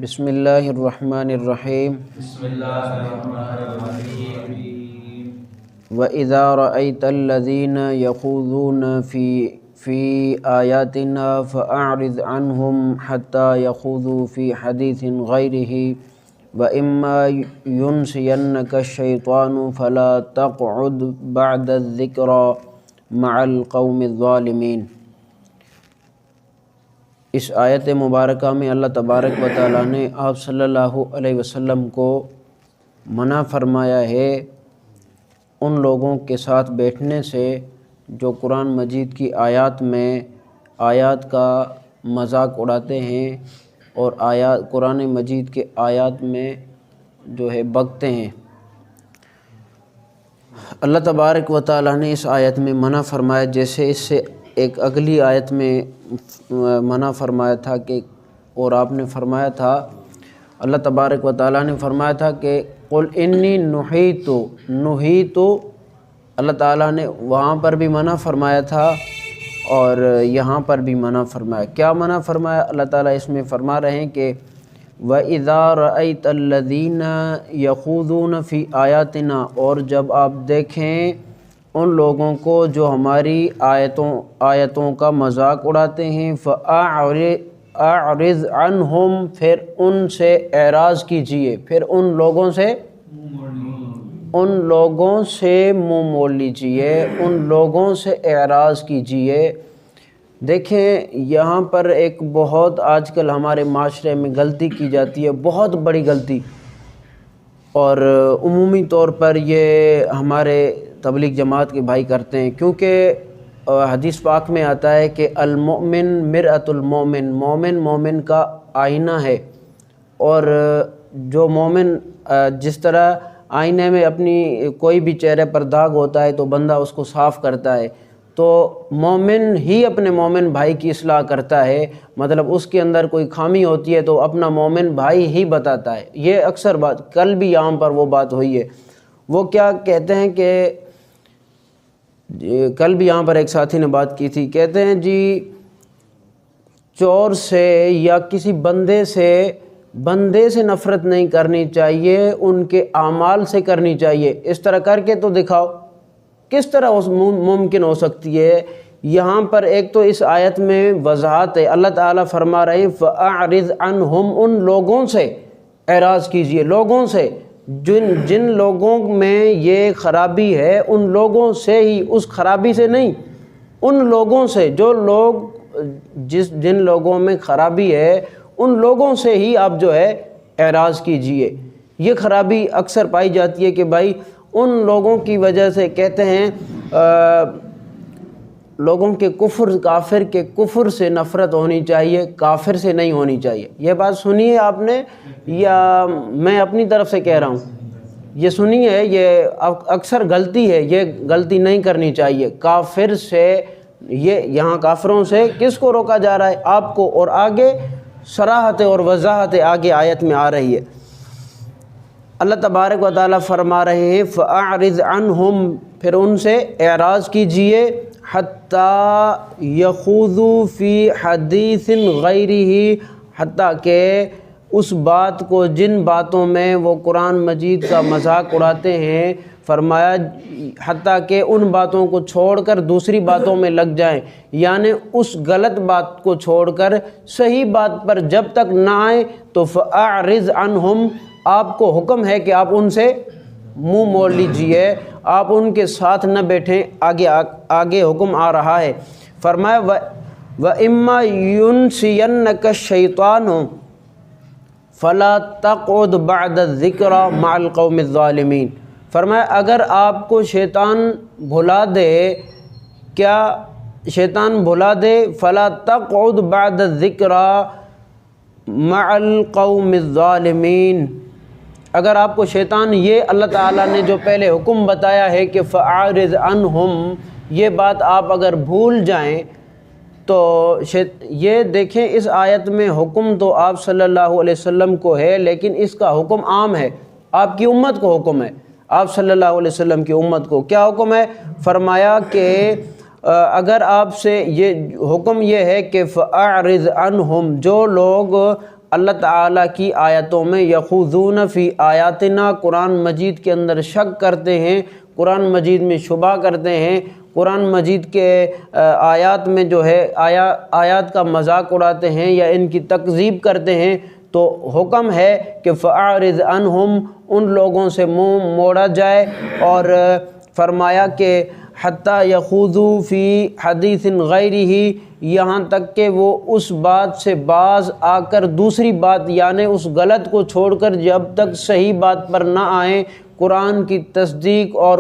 بسم اللہ الرحمن الرحیم بسم اللہ الرحمن الرحیم وَإِذَا رَأَيْتَ الَّذِينَ يَخُوضُونَ فِي آيَاتِنَا فَأَعْرِضْ عَنْهُمْ حَتَّى يَخُوضُوا فِي حَدِيثٍ غَيْرِهِ وَإِمَّا يُنْسِيَنَّكَ الشَّيْطَانُ فَلَا تَقْعُدْ بَعْدَ الذِّكْرَى مَعَ الْقَوْمِ الظَّالِمِينَ۔ اس آیت مبارکہ میں اللہ تبارک و تعالیٰ نے آپ صلی اللہ علیہ وسلم کو منع فرمایا ہے ان لوگوں کے ساتھ بیٹھنے سے جو قرآن مجید کی آیات کا مذاق اڑاتے ہیں اور قرآن مجید کے آیات میں جو ہے بکتے ہیں۔ اللہ تبارک و تعالیٰ نے اس آیت میں منع فرمایا، جیسے اس سے ایک اگلی آیت میں منع فرمایا تھا کہ اور آپ نے فرمایا تھا، اللہ تبارک و تعالیٰ نے فرمایا تھا کہ قل انی نہیت، اللہ تعالیٰ نے وہاں پر بھی منع فرمایا تھا اور یہاں پر بھی منع فرمایا۔ کیا منع فرمایا؟ اللہ تعالیٰ اس میں فرما رہے ہیں کہ وَإِذَا رَأَيْتَ الَّذِينَ يَخُوضُونَ فِي آيَاتِنَا، اور جب آپ دیکھیں ان لوگوں کو جو ہماری آیتوں کا مذاق اڑاتے ہیں، فَأَعْرِضْ عَنْهُمْ، پھر ان سے اعراض کیجئے، پھر ان لوگوں سے منہ موڑ لیجئے، ان لوگوں سے اعراض کیجئے۔ دیکھیں یہاں پر ایک بہت آج کل ہمارے معاشرے میں غلطی کی جاتی ہے، بہت بڑی غلطی، اور عمومی طور پر یہ ہمارے تبلیغ جماعت کے بھائی کرتے ہیں، کیونکہ حدیث پاک میں آتا ہے کہ المؤمن مرآۃ المؤمن، مومن کا آئینہ ہے، اور جو مومن جس طرح آئینے میں اپنی کوئی بھی چہرے پر داغ ہوتا ہے تو بندہ اس کو صاف کرتا ہے، تو مومن ہی اپنے مومن بھائی کی اصلاح کرتا ہے، مطلب اس کے اندر کوئی خامی ہوتی ہے تو اپنا مومن بھائی ہی بتاتا ہے۔ یہ اکثر بات، کل بھی یہاں پر وہ بات ہوئی ہے۔ وہ کیا کہتے ہیں کہ کل بھی یہاں پر ایک ساتھی نے بات کی تھی، کہتے ہیں جی چور سے یا کسی بندے سے نفرت نہیں کرنی چاہیے، ان کے اعمال سے کرنی چاہیے۔ اس طرح کر کے تو دکھاؤ، کس طرح ممکن ہو سکتی ہے؟ یہاں پر ایک تو اس آیت میں وضاحت ہے، اللہ تعالیٰ فرما رہے ہیں فَأَعْرِضْ عَنْهُمْ، ان لوگوں سے اعراض کیجئے، لوگوں سے جن لوگوں میں یہ خرابی ہے، ان لوگوں سے ہی، اس خرابی سے نہیں، ان لوگوں سے، جو لوگ جن لوگوں میں خرابی ہے ان لوگوں سے ہی آپ جو ہے اعراض کیجئے۔ یہ خرابی اکثر پائی جاتی ہے کہ بھائی ان لوگوں کی وجہ سے، کہتے ہیں لوگوں کے کافر کے کفر سے نفرت ہونی چاہیے، کافر سے نہیں ہونی چاہیے۔ یہ بات سنی ہے آپ نے یا میں اپنی طرف سے کہہ رہا ہوں؟ یہ سنی ہے، یہ اکثر غلطی ہے، یہ غلطی نہیں کرنی چاہیے۔ کافر سے، یہ یہاں کافروں سے کس کو روکا جا رہا ہے؟ آپ کو، اور آگے صراحت اور وضاحت آگے آیت میں آ رہی ہے۔ اللہ تبارک و تعالیٰ فرما رہے ہیں فَأَعْرِضْ عَنْهُمْ، پھر ان سے اعراض کیجئے، حَتَّى يَخُوضُوا فِي حَدِيثٍ غَيْرِهِ، حتیٰ کہ اس بات کو، جن باتوں میں وہ قرآن مجید کا مذاق اڑاتے ہیں، فرمایا حتیٰ کہ ان باتوں کو چھوڑ کر دوسری باتوں میں لگ جائیں، یعنی اس غلط بات کو چھوڑ کر صحیح بات پر جب تک نہ آئیں تو فَأَعْرِضْ عَنْهُمْ، آپ کو حکم ہے کہ آپ ان سے منہ موڑ لیجئے، آپ ان کے ساتھ نہ بیٹھیں۔ آگے حکم آ رہا ہے، فرمایا وَإِمَّا يُنْسِيَنَّكَ الشَّيْطَانُ فَلَا تَقْعُدْ بَعْدَ الذِّكْرَى مَعَ الْقَوْمِ الظَّالِمِينَ۔ فرمایا اگر آپ کو شیطان بھلا دے، کیا شیطان بھلا دے، فَلَا تَقْعُدْ بَعْدَ الذِّكْرَى مَعَ الْقَوْمِ الظَّالِمِينَ، اگر آپ کو شیطان، یہ اللہ تعالیٰ نے جو پہلے حکم بتایا ہے کہ فَأَعْرِضْ عَنْهُمْ، یہ بات آپ اگر بھول جائیں تو یہ دیکھیں اس آیت میں حکم تو آپ صلی اللہ علیہ وسلم کو ہے، لیکن اس کا حکم عام ہے، آپ کی امت کو حکم ہے، آپ صلی اللہ علیہ وسلم کی امت کو کیا حکم ہے؟ فرمایا کہ اگر آپ سے یہ حکم یہ ہے کہ فَأَعْرِضْ عَنْهُمْ، جو لوگ اللہ تعالیٰ کی آیتوں میں یخوضون فی آیاتنا، قرآن مجید کے اندر شک کرتے ہیں، قرآن مجید میں شبہ کرتے ہیں، قرآن مجید کے آیات میں جو ہے آیات کا مذاق اڑاتے ہیں یا ان کی تکذیب کرتے ہیں، تو حکم ہے کہ فَأَعْرِضْ عَنْهُمْ، ان لوگوں سے منہ موڑا جائے، اور فرمایا کہ حتیٰ یخوضوا فی حدیث غیرہ، یہاں تک کہ وہ اس بات سے باز آ کر دوسری بات، یعنی اس غلط کو چھوڑ کر جب تک صحیح بات پر نہ آئیں، قرآن کی تصدیق اور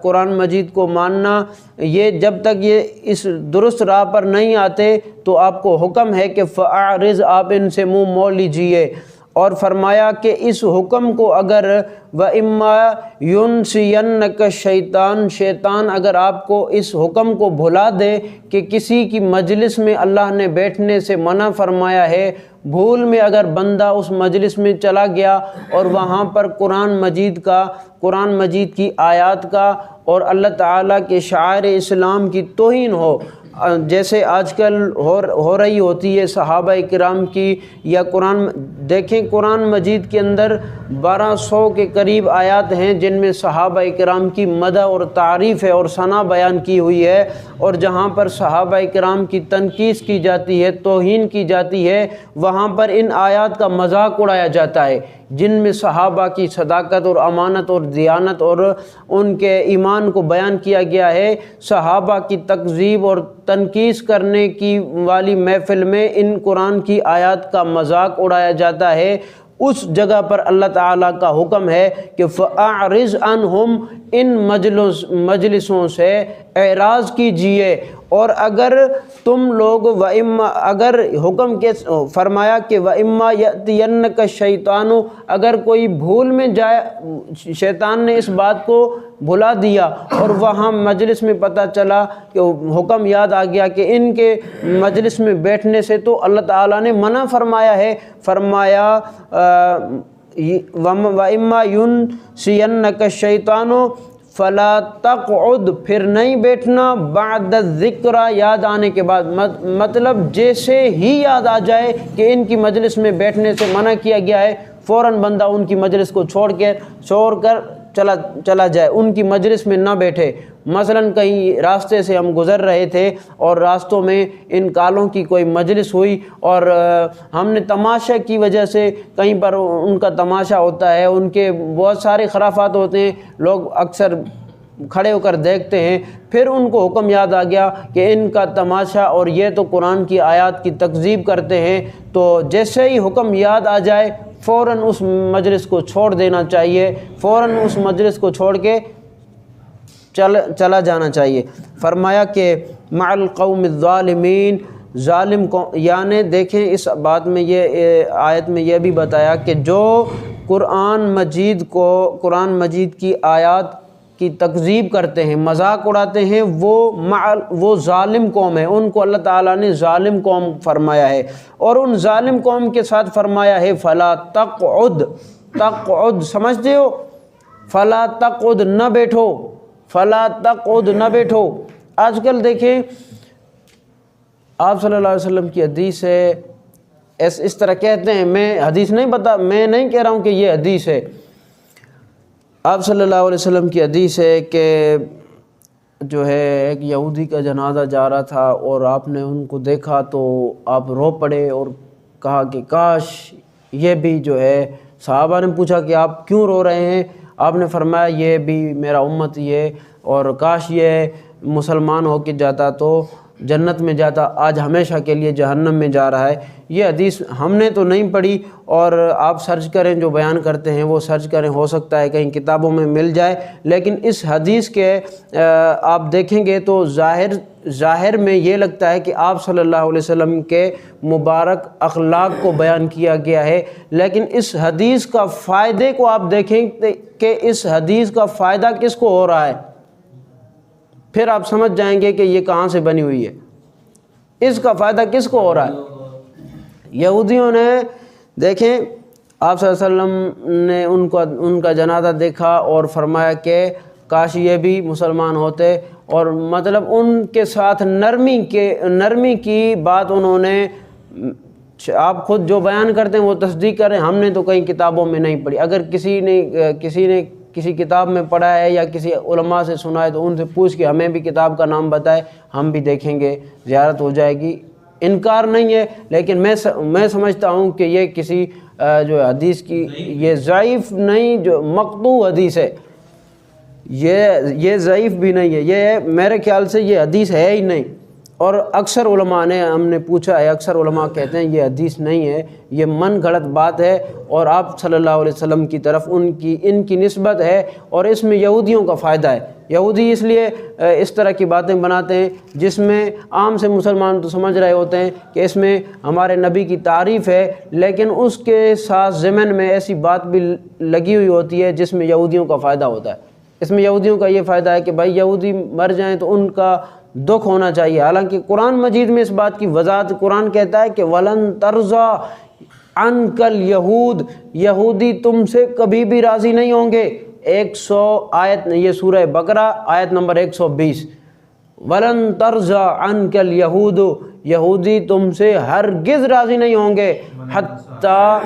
قرآن مجید کو ماننا، یہ جب تک یہ اس درست راہ پر نہیں آتے تو آپ کو حکم ہے کہ فَأَعْرِضْ، آپ ان سے منہ موڑ لیجئے۔ اور فرمایا کہ اس حکم کو اگر وَإِمَّا يُنْسِيَنَّكَ الشَّيْطَانُ، شیطان اگر آپ کو اس حکم کو بھلا دے کہ کسی کی مجلس میں اللہ نے بیٹھنے سے منع فرمایا ہے، بھول میں اگر بندہ اس مجلس میں چلا گیا اور وہاں پر قرآن مجید کی آیات کا اور اللہ تعالیٰ کے شعائر اسلام کی توہین ہو، جیسے آج کل ہو رہی ہوتی ہے صحابہ کرام کی، یا دیکھیں قرآن مجید کے اندر 1200 کے قریب آیات ہیں جن میں صحابہ کرام کی مدح اور تعریف ہے اور ثنا بیان کی ہوئی ہے، اور جہاں پر صحابہ کرام کی تنقید کی جاتی ہے، توہین کی جاتی ہے، وہاں پر ان آیات کا مذاق اڑایا جاتا ہے جن میں صحابہ کی صداقت اور امانت اور دیانت اور ان کے ایمان کو بیان کیا گیا ہے۔ صحابہ کی تکذیب اور تنقید کرنے کی والی محفل میں ان قرآن کی آیات کا مذاق اڑایا جاتا ہے، اس جگہ پر اللہ تعالیٰ کا حکم ہے کہ فَأَعْرِضْ عَنْهُمْ، ان مجلسوں سے اعراض کیجئے۔ اور اگر تم لوگ اگر حکم کے فرمایا کہ وَإِمَّا يَأْتِيَنَّكَ الشَّيْطَانُ، اگر کوئی بھول میں جائے، شیطان نے اس بات کو بھلا دیا اور وہاں مجلس میں پتہ چلا کہ حکم یاد آ گیا کہ ان کے مجلس میں بیٹھنے سے تو اللہ تعالیٰ نے منع فرمایا ہے، فرمایا وَإِمَّا يُنْسِيَنَّكَ الشَّيْطَانُ فَلَا تَقْعُدْ، پھر نہیں بیٹھنا، بعد الذکر، یاد آنے کے بعد، مطلب جیسے ہی یاد آ جائے کہ ان کی مجلس میں بیٹھنے سے منع کیا گیا ہے، فوراً بندہ ان کی مجلس کو چھوڑ کر چلا جائے، ان کی مجلس میں نہ بیٹھے۔ مثلاً کہیں راستے سے ہم گزر رہے تھے اور راستوں میں ان کالوں کی کوئی مجلس ہوئی اور ہم نے تماشا کی وجہ سے، کہیں پر ان کا تماشا ہوتا ہے، ان کے بہت سارے خرافات ہوتے ہیں، لوگ اکثر کھڑے ہو کر دیکھتے ہیں، پھر ان کو حکم یاد آ گیا کہ ان کا تماشا اور یہ تو قرآن کی آیات کی تکذیب کرتے ہیں، تو جیسے ہی حکم یاد آ جائے فوراً اس مجلس کو چھوڑ دینا چاہیے، فوراً اس مجلس کو چھوڑ کے چلا جانا چاہیے۔ فرمایا کہ مع القوم الظالمین، ظالم قوم، یعنی دیکھیں اس بات میں یہ آیت میں یہ بھی بتایا کہ جو قرآن مجید کی آیات کی تکذیب کرتے ہیں، مذاق اڑاتے ہیں، وہ ظالم قوم ہے، ان کو اللہ تعالیٰ نے ظالم قوم فرمایا ہے، اور ان ظالم قوم کے ساتھ فرمایا ہے فلا تقعد، سمجھتے ہو؟ فلا تقعد، نہ بیٹھو، فلا تقعد، نہ بیٹھو۔ آج کل دیکھیں آپ صلی اللہ علیہ وسلم کی حدیث ہے، اس طرح کہتے ہیں، میں نہیں کہہ رہا ہوں کہ یہ حدیث ہے، آپ صلی اللہ علیہ وسلم کی حدیث ہے کہ جو ہے ایک یہودی کا جنازہ جا رہا تھا اور آپ نے ان کو دیکھا تو آپ رو پڑے اور کہا کہ کاش یہ بھی جو ہے، صحابہ نے پوچھا کہ آپ کیوں رو رہے ہیں؟ آپ نے فرمایا یہ بھی میرا امت ہی ہے، اور کاش یہ مسلمان ہو کے جاتا تو جنت میں جاتا، آج ہمیشہ کے لیے جہنم میں جا رہا ہے۔ یہ حدیث ہم نے تو نہیں پڑھی، اور آپ سرچ کریں، جو بیان کرتے ہیں وہ سرچ کریں، ہو سکتا ہے کہیں کتابوں میں مل جائے، لیکن اس حدیث کے آپ دیکھیں گے تو ظاہر میں یہ لگتا ہے کہ آپ صلی اللہ علیہ وسلم کے مبارک اخلاق کو بیان کیا گیا ہے، لیکن اس حدیث کا فائدے کو آپ دیکھیں کہ اس حدیث کا فائدہ کس کو ہو رہا ہے، پھر آپ سمجھ جائیں گے کہ یہ کہاں سے بنی ہوئی ہے، اس کا فائدہ کس کو ہو رہا ہے۔ یہودیوں نے دیکھیں آپ صلی اللہ علیہ وسلم نے ان کا جنازہ دیکھا اور فرمایا کہ کاش یہ بھی مسلمان ہوتے، اور مطلب ان کے ساتھ نرمی کی بات انہوں نے آپ خود جو بیان کرتے ہیں وہ تصدیق کریں، ہم نے تو کئی کتابوں میں نہیں پڑھی۔ اگر کسی نے کسی کتاب میں پڑھا ہے یا کسی علماء سے سنا ہے تو ان سے پوچھ کے ہمیں بھی کتاب کا نام بتائے، ہم بھی دیکھیں گے، زیارت ہو جائے گی۔ انکار نہیں ہے، لیکن میں سمجھتا ہوں کہ یہ کسی جو حدیث کی یہ ضعیف نہیں، جو مقطوع حدیث ہے، یہ ضعیف بھی نہیں ہے، یہ میرے خیال سے یہ حدیث ہے ہی نہیں۔ اور اکثر علماء نے ہم نے پوچھا ہے، اکثر علماء کہتے ہیں یہ حدیث نہیں ہے، یہ من گھڑت بات ہے، اور آپ صلی اللہ علیہ وسلم کی طرف ان کی نسبت ہے، اور اس میں یہودیوں کا فائدہ ہے۔ یہودی اس لیے اس طرح کی باتیں بناتے ہیں جس میں عام سے مسلمان تو سمجھ رہے ہوتے ہیں کہ اس میں ہمارے نبی کی تعریف ہے، لیکن اس کے ساتھ ضمن میں ایسی بات بھی لگی ہوئی ہوتی ہے جس میں یہودیوں کا فائدہ ہوتا ہے۔ اس میں یہودیوں کا یہ فائدہ ہے کہ بھائی یہودی مر جائیں تو ان کا دکھ ہونا چاہیے، حالانکہ قرآن مجید میں اس بات کی وضاحت قرآن کہتا ہے کہ وَلَن تَرْضَىٰ عَنْكَ الْيَهُودُ، یہودی تم سے کبھی بھی راضی نہیں ہوں گے۔ 100 آیت، یہ سورہ بقرہ آیت نمبر 120، وَلَن تَرْضَىٰ عَنْكَ الْيَهُودُ، یہودی تم سے ہرگز راضی نہیں ہوں گے، حَتَّىٰ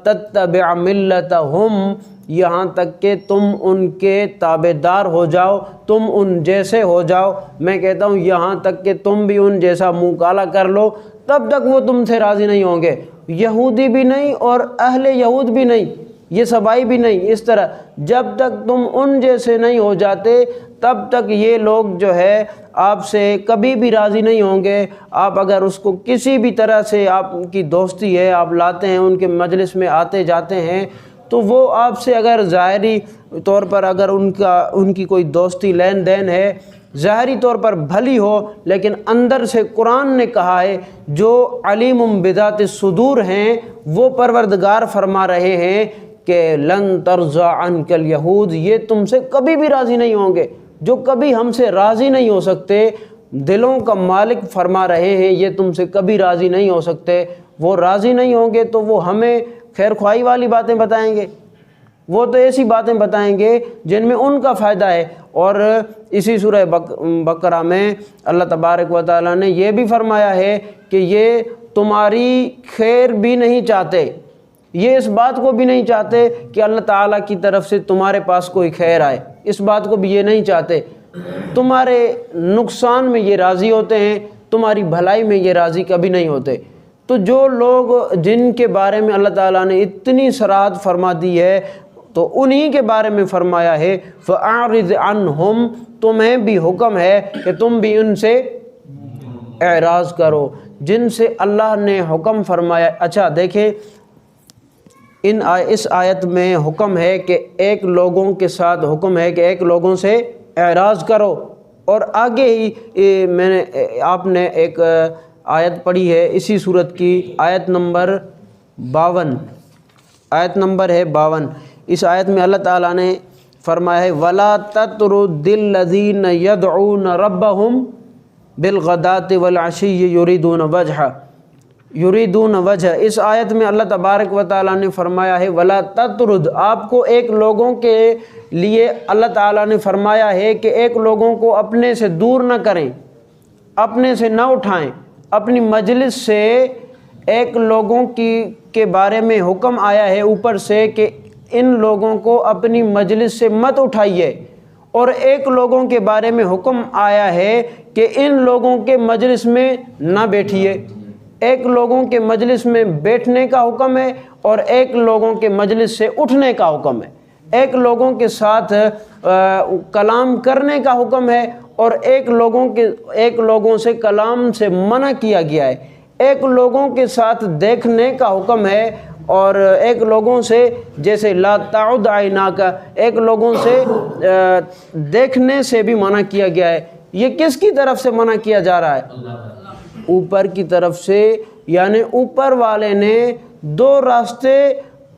تَتَّبِعَ مِلَّتَهُمْ، یہاں تک کہ تم ان کے تابع دار ہو جاؤ، تم ان جیسے ہو جاؤ۔ میں کہتا ہوں یہاں تک کہ تم بھی ان جیسا منہ کالا کر لو، تب تک وہ تم سے راضی نہیں ہوں گے، یہودی بھی نہیں اور اہل یہود بھی نہیں، یہ سبائی بھی نہیں۔ اس طرح جب تک تم ان جیسے نہیں ہو جاتے تب تک یہ لوگ جو ہے آپ سے کبھی بھی راضی نہیں ہوں گے۔ آپ اگر اس کو کسی بھی طرح سے آپ کی دوستی ہے، آپ لاتے ہیں، ان کے مجلس میں آتے جاتے ہیں، تو وہ آپ سے اگر ظاہری طور پر اگر ان کی کوئی دوستی لین دین ہے، ظاہری طور پر بھلی ہو، لیکن اندر سے قرآن نے کہا ہے جو علیم بذات الصدور ہیں وہ پروردگار فرما رہے ہیں کہ لن ترضى عنك اليهود، یہ تم سے کبھی بھی راضی نہیں ہوں گے۔ جو کبھی ہم سے راضی نہیں ہو سکتے، دلوں کا مالک فرما رہے ہیں یہ تم سے کبھی راضی نہیں ہو سکتے۔ وہ راضی نہیں ہوں گے تو وہ ہمیں خیر خواہی والی باتیں بتائیں گے، وہ تو ایسی باتیں بتائیں گے جن میں ان کا فائدہ ہے۔ اور اسی سورہ بقرہ میں اللہ تبارک و تعالیٰ نے یہ بھی فرمایا ہے کہ یہ تمہاری خیر بھی نہیں چاہتے، یہ اس بات کو بھی نہیں چاہتے کہ اللہ تعالیٰ کی طرف سے تمہارے پاس کوئی خیر آئے، اس بات کو بھی یہ نہیں چاہتے۔ تمہارے نقصان میں یہ راضی ہوتے ہیں، تمہاری بھلائی میں یہ راضی کبھی نہیں ہوتے۔ تو جو لوگ جن کے بارے میں اللہ تعالیٰ نے اتنی صراحت فرما دی ہے تو انہی کے بارے میں فرمایا ہے فَأَعْرِضْ عَنْهُمْ، تمہیں بھی حکم ہے کہ تم بھی ان سے اعراض کرو جن سے اللہ نے حکم فرمایا۔ اچھا دیکھیں، اس آیت میں حکم ہے کہ ایک لوگوں کے ساتھ حکم ہے کہ ایک لوگوں سے اعراض کرو، اور آگے ہی آپ نے ایک آیت پڑھی ہے اسی صورت کی، آیت نمبر 52، آیت نمبر ہے 52۔ اس آیت میں اللہ تعالیٰ نے فرمایا ہے وَلَا تَطْرُدِ الَّذِينَ يَدْعُونَ رَبَّهُمْ بِالْغَدَاةِ وَالْعَشِيِّ یریدون وجہ۔ اس آیت میں اللہ تبارک و تعالیٰ نے فرمایا ہے وَلَا تَطْرُد، آپ کو ایک لوگوں کے لیے اللہ تعالیٰ نے فرمایا ہے کہ ایک لوگوں کو اپنے سے دور نہ کریں، اپنے سے نہ اٹھائیں، اپنی مجلس سے ایک لوگوں کے بارے میں حکم آیا ہے اوپر سے کہ ان لوگوں کو اپنی مجلس سے مت اٹھائیے، اور ایک لوگوں کے بارے میں حکم آیا ہے کہ ان لوگوں کے مجلس میں نہ بیٹھیے۔ ایک لوگوں کے مجلس میں بیٹھنے کا حکم ہے اور ایک لوگوں کے مجلس سے اٹھنے کا حکم ہے، ایک لوگوں کے ساتھ کلام کرنے کا حکم ہے اور ایک لوگوں سے کلام سے منع کیا گیا ہے، ایک لوگوں کے ساتھ دیکھنے کا حکم ہے اور ایک لوگوں سے جیسے لا تعد عیناک، ایک لوگوں سے دیکھنے سے بھی منع کیا گیا ہے۔ یہ کس کی طرف سے منع کیا جا رہا ہے؟ اوپر کی طرف سے، یعنی اوپر والے نے دو راستے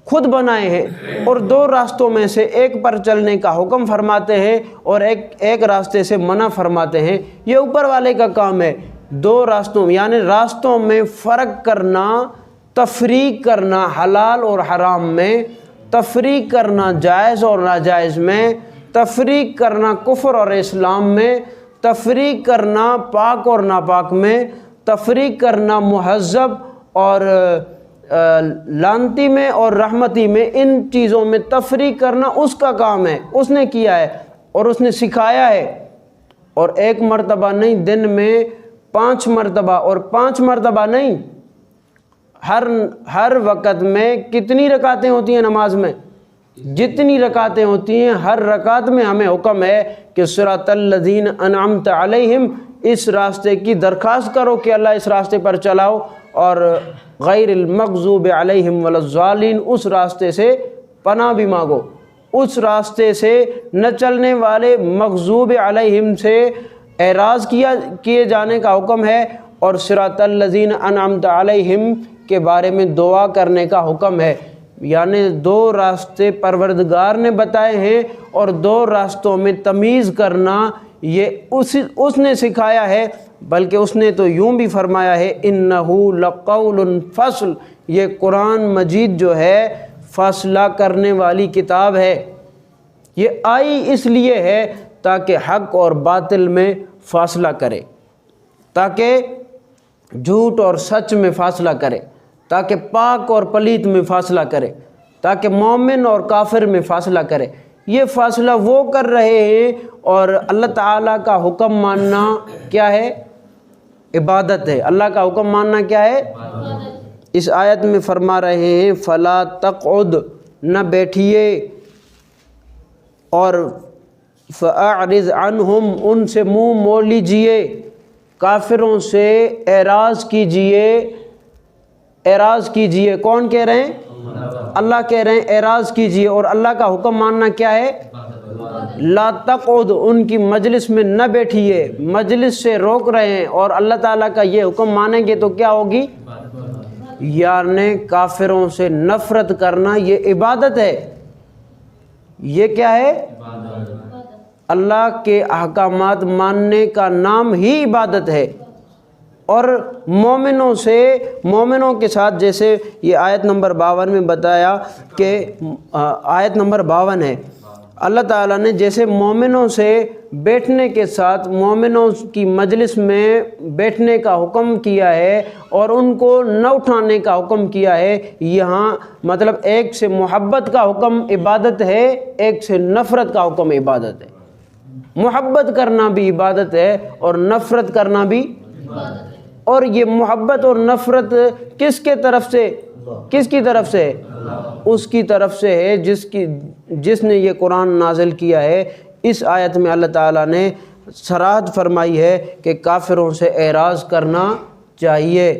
خود بنائے ہیں اور دو راستوں میں سے ایک پر چلنے کا حکم فرماتے ہیں اور ایک راستے سے منع فرماتے ہیں۔ یہ اوپر والے کا کام ہے، دو راستوں یعنی راستوں میں فرق کرنا، تفریق کرنا حلال اور حرام میں، تفریق کرنا جائز اور ناجائز میں، تفریق کرنا کفر اور اسلام میں، تفریق کرنا پاک اور ناپاک میں، تفریق کرنا مہذب اور لعنتی میں اور رحمتی میں، ان چیزوں میں تفریق کرنا اس کا کام ہے، اس نے کیا ہے اور اس نے سکھایا ہے۔ اور ایک مرتبہ نہیں، دن میں 5 مرتبہ، اور 5 مرتبہ نہیں، ہر وقت میں کتنی رکعتیں ہوتی ہیں نماز میں؟ جتنی رکعتیں ہوتی ہیں، ہر رکعت میں ہمیں حکم ہے کہ صراط الذین انعمت علیہم، اس راستے کی درخواست کرو کہ اللہ اس راستے پر چلاؤ، اور غیر المغضوب علیہم ولا الضالین، اس راستے سے پناہ بھی مانگو، اس راستے سے نہ چلنے والے مغضوب علیہم سے اعراض کیے جانے کا حکم ہے، اور صراط الذین انعمت علیہم کے بارے میں دعا کرنے کا حکم ہے۔ یعنی 2 راستے پروردگار نے بتائے ہیں، اور 2 راستوں میں تمیز کرنا یہ اس نے سکھایا ہے، بلکہ اس نے تو یوں بھی فرمایا ہے انہ لقول فصل، یہ قرآن مجید جو ہے فاصلہ کرنے والی کتاب ہے۔ یہ آئی اس لیے ہے تاکہ حق اور باطل میں فاصلہ کرے، تاکہ جھوٹ اور سچ میں فاصلہ کرے، تاکہ پاک اور پلیت میں فاصلہ کرے، تاکہ مومن اور کافر میں فاصلہ کرے۔ یہ فاصلہ وہ کر رہے ہیں، اور اللہ تعالیٰ کا حکم ماننا کیا ہے؟ عبادت ہے۔ اللہ کا حکم ماننا کیا ہے؟ اس آیت میں فرما رہے ہیں فلا تقعد، نہ بیٹھیے، اور فاعرض عنہم، ان سے منہ موڑ لیجئے، کافروں سے اعراض کیجئے۔ کون کہہ رہے ہیں؟ اللہ کہہ رہے ہیں اعراض کیجئے، اور اللہ کا حکم ماننا کیا ہے؟ لا تقعد، ان کی مجلس میں نہ بیٹھیے، مجلس سے روک رہے ہیں، اور اللہ تعالیٰ کا یہ حکم مانیں گے تو کیا ہوگی؟ یعنی کافروں سے نفرت کرنا یہ عبادت ہے۔ یہ کیا ہے؟ اللہ کے احکامات ماننے کا نام ہی عبادت ہے۔ اور مومنوں کے ساتھ، جیسے یہ آیت نمبر 52 میں بتایا کہ آیت نمبر 52 ہے، اللہ تعالیٰ نے جیسے مومنوں سے بیٹھنے کے ساتھ مومنوں کی مجلس میں بیٹھنے کا حکم کیا ہے، اور ان کو نہ اٹھانے کا حکم کیا ہے، یہاں مطلب ایک سے محبت کا حکم عبادت ہے، ایک سے نفرت کا حکم عبادت ہے۔ محبت کرنا بھی عبادت ہے، اور نفرت کرنا بھی عبادت ہے۔ اور یہ محبت اور نفرت کس کی طرف سے؟ اس کی طرف سے ہے جس نے یہ قرآن نازل کیا ہے۔ اس آیت میں اللہ تعالیٰ نے صراحت فرمائی ہے کہ کافروں سے اعراض کرنا چاہیے۔